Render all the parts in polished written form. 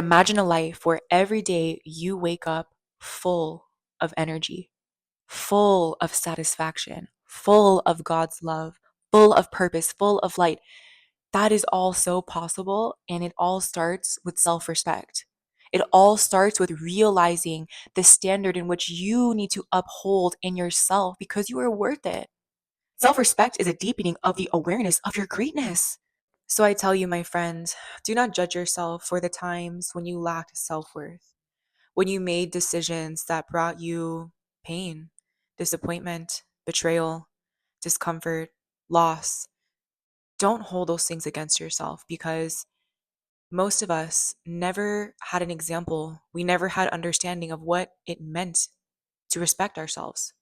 Imagine a life where every day you wake up full of energy, full of satisfaction, full of God's love, full of purpose, full of light. That is all so possible, and it all starts with self respect. It all starts with realizing the standard in which you need to uphold in yourself because you are worth it. Self respect is a deepening of the awareness of your greatness. So I tell you, my friend, do not judge yourself for the times when you lacked self worth, when you made decisions that brought you pain, disappointment, betrayal, discomfort, loss. Don't hold those things against yourself because most of us never had an example. We never had understanding of what it meant to respect ourselves.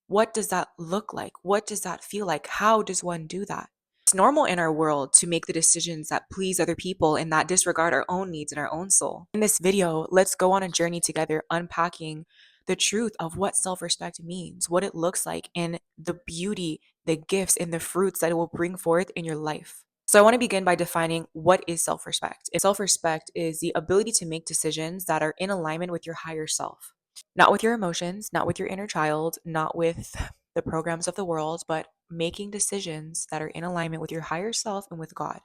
What does that look like? What does that feel like? How does one do that? It's normal in our world to make the decisions that please other people and that disregard our own needs and our own soul. In this video, let's go on a journey together unpacking the truth of what self-respect means, what it looks like, and the beauty, the gifts, and the fruits that it will bring forth in your life. So I want to begin by defining what is self-respect. Self-respect is the ability to make decisions that are in alignment with your higher self. Not with your emotions, not with your inner child, not with the programs of the world, but making decisions that are in alignment with your higher self and with God.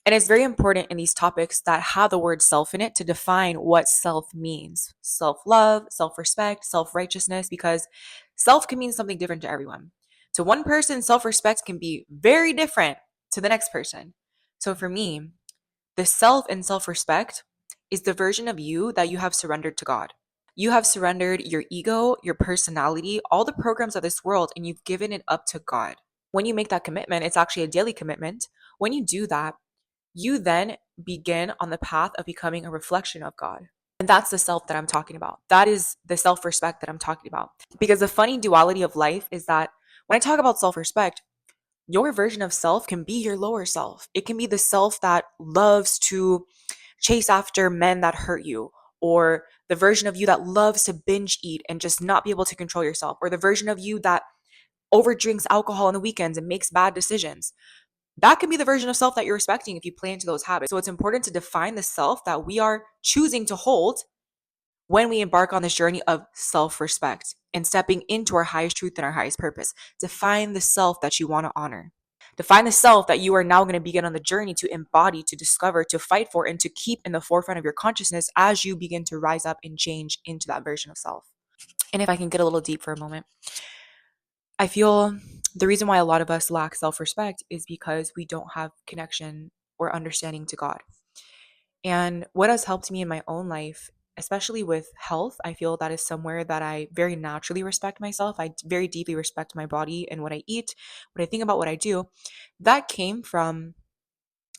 And it's very important in these topics that have the word self in it to define what self means: self love, self respect, self righteousness, because self can mean something different to everyone. To one person, self respect can be very different to the next person. So for me, the self and self respect is the version of you that you have surrendered to God. You have surrendered your ego, your personality, all the programs of this world, and you've given it up to God. When you make that commitment, it's actually a daily commitment. When you do that, you then begin on the path of becoming a reflection of God. And that's the self that I'm talking about. That is the self respect that I'm talking about. Because the funny duality of life is that when I talk about self respect, your version of self can be your lower self. It can be the self that loves to chase after men that hurt you, or the version of you that loves to binge eat and just not be able to control yourself, or the version of you that overdrinks alcohol on the weekends and makes bad decisions. That can be the version of self that you're respecting if you play into those habits. So it's important to define the self that we are choosing to hold when we embark on this journey of self respect and stepping into our highest truth and our highest purpose. Define the self that you want to honor. Define the self that you are now going to begin on the journey to embody, to discover, to fight for, and to keep in the forefront of your consciousness as you begin to rise up and change into that version of self. And if I can get a little deep for a moment, I feel the reason why a lot of us lack self respect is because we don't have connection or understanding to God. And what has helped me in my own life, especially with health, I feel that is somewhere that I very naturally respect myself. I very deeply respect my body and what I eat, what I think about what I do. That came from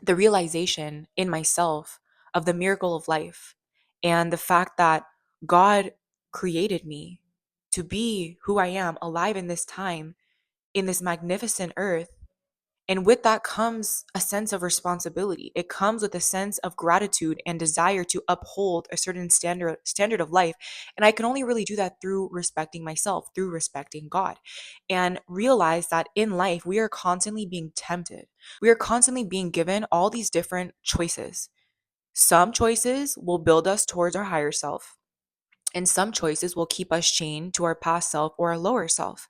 the realization in myself of the miracle of life and the fact that God created me to be who I am, alive in this time, in this magnificent earth. And with that comes a sense of responsibility. It comes with a sense of gratitude and desire to uphold a certain standard of life. And I can only really do that through respecting myself, through respecting God. And realize that in life we are constantly being tempted. We are constantly being given all these different choices. Some choices will build us towards our higher self, and some choices will keep us chained to our past self or our lower self.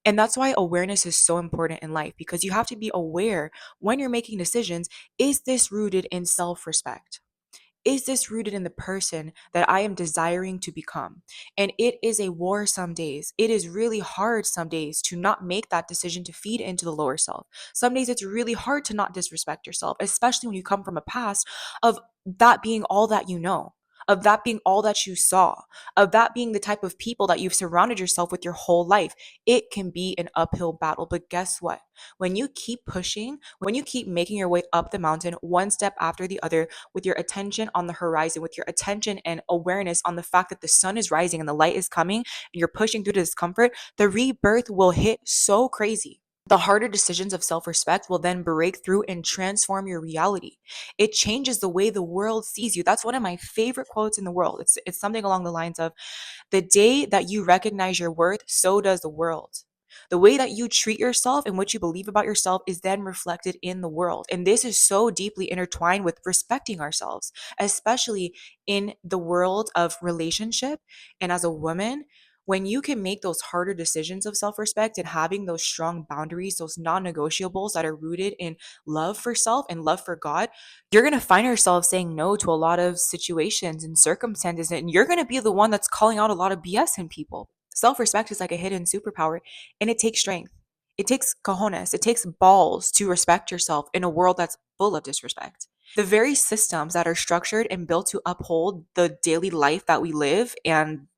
And that's why awareness is so important in life, because you have to be aware when you're making decisions. Is this rooted in self respect? Is this rooted in the person that I am desiring to become? And it is a war some days. It is really hard some days to not make that decision to feed into the lower self. Some days it's really hard to not disrespect yourself, especially when you come from a past of that being all that you know, of that being all that you saw, of that being the type of people that you've surrounded yourself with your whole life. It can be an uphill battle. But guess what? When you keep pushing, when you keep making your way up the mountain one step after the other, with your attention on the horizon, with your attention and awareness on the fact that the sun is rising and the light is coming, and you're pushing through the discomfort, the rebirth will hit so crazy. The harder decisions of self respect will then break through and transform your reality. It changes the way the world sees you. That's one of my favorite quotes in the world. It's something along the lines of, the day that you recognize your worth, so does the world. The way that you treat yourself and what you believe about yourself is then reflected in the world. And this is so deeply intertwined with respecting ourselves, especially in the world of relationship. And as a woman, when you can make those harder decisions of self respect and having those strong boundaries, those non negotiables that are rooted in love for self and love for God, you're going to find yourself saying no to a lot of situations and circumstances. And you're going to be the one that's calling out a lot of BS in people. Self respect is like a hidden superpower, and it takes strength. It takes cojones. It takes balls to respect yourself in a world that's full of disrespect. The very systems that are structured and built to uphold the daily life that we live and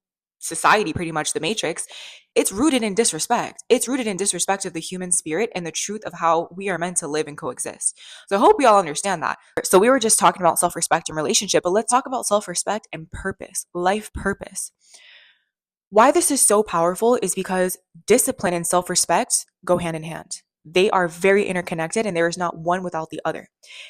society, pretty much the matrix, it's rooted in disrespect. It's rooted in disrespect of the human spirit and the truth of how we are meant to live and coexist. So I hope we all understand that. So we were just talking about self-respect and relationship, but let's talk about self-respect and purpose, life purpose. Why this is so powerful is because discipline and self respect go hand in hand. They are very interconnected, and there is not one without the other.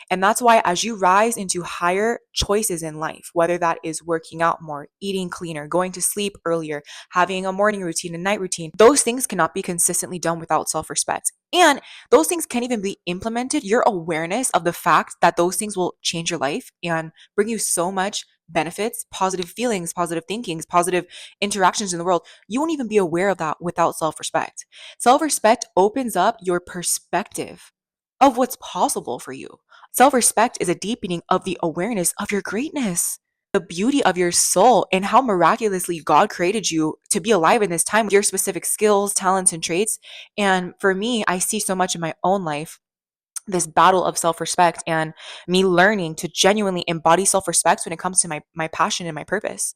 And that's why, as you rise into higher choices in life, whether that is working out more, eating cleaner, going to sleep earlier, having a morning routine, a night routine, those things cannot be consistently done without self respect. And those things can't even be implemented. Your awareness of the fact that those things will change your life and bring you so much benefits, positive feelings, positive thinkings, positive interactions in the world, you won't even be aware of that without self respect. Self respect opens up your perspective of what's possible for you. Self respect is a deepening of the awareness of your greatness, the beauty of your soul, and how miraculously God created you to be alive in this time with your specific skills, talents, and traits. And for me, I see so much in my own life this battle of self-respect and me learning to genuinely embody self-respect when it comes to my passion and my purpose.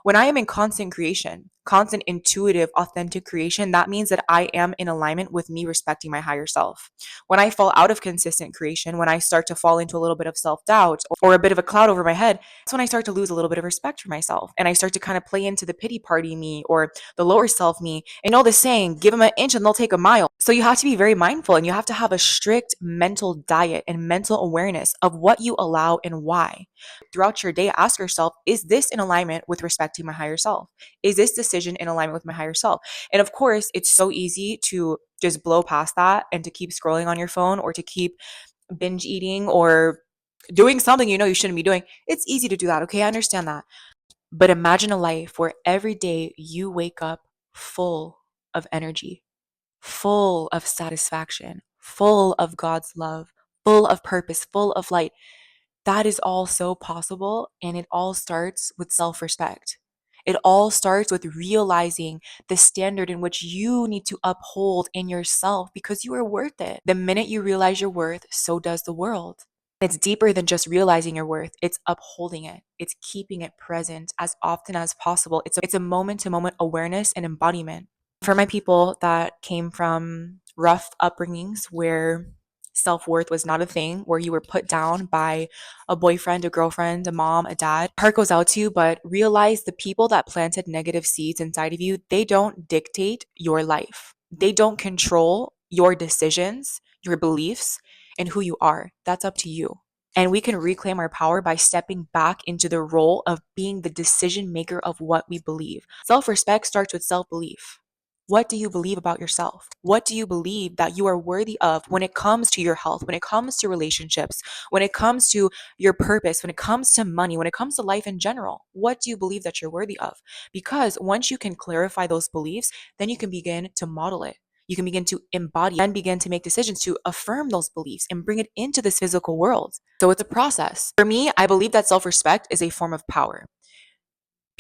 When I am in constant creation, constant intuitive authentic creation, that means that I am in alignment with me respecting my higher self. When I fall out of consistent creation, when I start to fall into a little bit of self-doubt or a bit of a cloud over my head, that's when I start to lose a little bit of respect for myself, and I start to kind of play into the pity party me or the lower self me. And know the saying, give them an inch and they'll take a mile. So you have to be very mindful, and you have to have a strict mental diet and mental awareness of what you allow and why. Throughout your day, ask yourself, is this in alignment with respecting my higher self? Is this decision in alignment with my higher self? And of course, it's so easy to just blow past that and to keep scrolling on your phone or to keep binge eating or doing something you know you shouldn't be doing. It's easy to do that. Okay, I understand that. But imagine a life where every day you wake up full of energy, full of satisfaction, full of God's love, full of purpose, full of light. That is all so possible. And it all starts with self respect. It all starts with realizing the standard in which you need to uphold in yourself because you are worth it. The minute you realize your worth, so does the world. It's deeper than just realizing your worth. It's upholding it. It's keeping it present as often as possible. It's a moment to moment awareness and embodiment. For my people that came from rough upbringings where self-worth was not a thing, where you were put down by a boyfriend, a girlfriend, a mom, a dad, heart goes out to you, but realize the people that planted negative seeds inside of you, they don't dictate your life. They don't control your decisions, your beliefs, and who you are. That's up to you. And we can reclaim our power by stepping back into the role of being the decision maker of what we believe. Self respect starts with self belief. What do you believe about yourself? What do you believe that you are worthy of when it comes to your health, when it comes to relationships, when it comes to your purpose, when it comes to money, when it comes to life in general? What do you believe that you're worthy of? Because once you can clarify those beliefs, then you can begin to model it. You can begin to embody and begin to make decisions to affirm those beliefs and bring it into this physical world. So it's a process. For me, I believe that self respect is a form of power.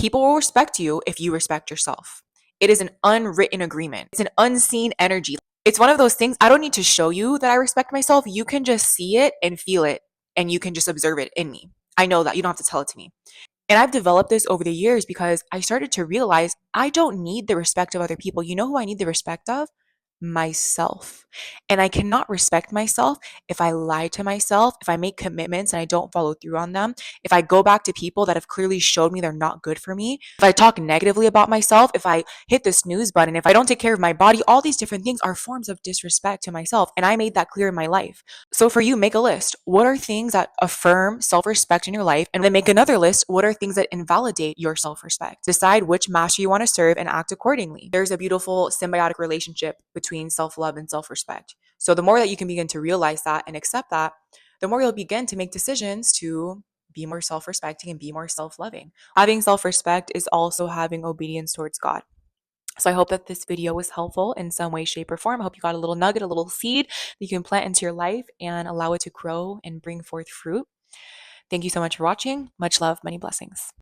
People will respect you if you respect yourself. It is an unwritten agreement, it's an unseen energy. It's one of those things I don't need to show you that I respect myself. You can just see it and feel it, and you can just observe it in me. I know that. You don't have to tell it to me. And I've developed this over the years because I started to realize I don't need the respect of other people. You know who I need the respect of? myself. And I cannot respect myself if I lie to myself, if I make commitments and I don't follow through on them, if I go back to people that have clearly showed me they're not good for me, if I talk negatively about myself, if I hit the snooze button, if I don't take care of my body, all these different things are forms of disrespect to myself. And I made that clear in my life. So for you, make a list. What are things that affirm self respect in your life? And then make another list. What are things that invalidate your self respect? Decide which master you want to serve and act accordingly. There's a beautiful symbiotic relationship between self love and self respect. So the more that you can begin to realize that and accept that, the more you'll begin to make decisions to be more self respecting and be more self loving. Having self respect is also having obedience towards God. So I hope that this video was helpful in some way, shape, or form. I hope you got a little nugget, a little seed that you can plant into your life and allow it to grow and bring forth fruit. Thank you so much for watching. Much love, many blessings.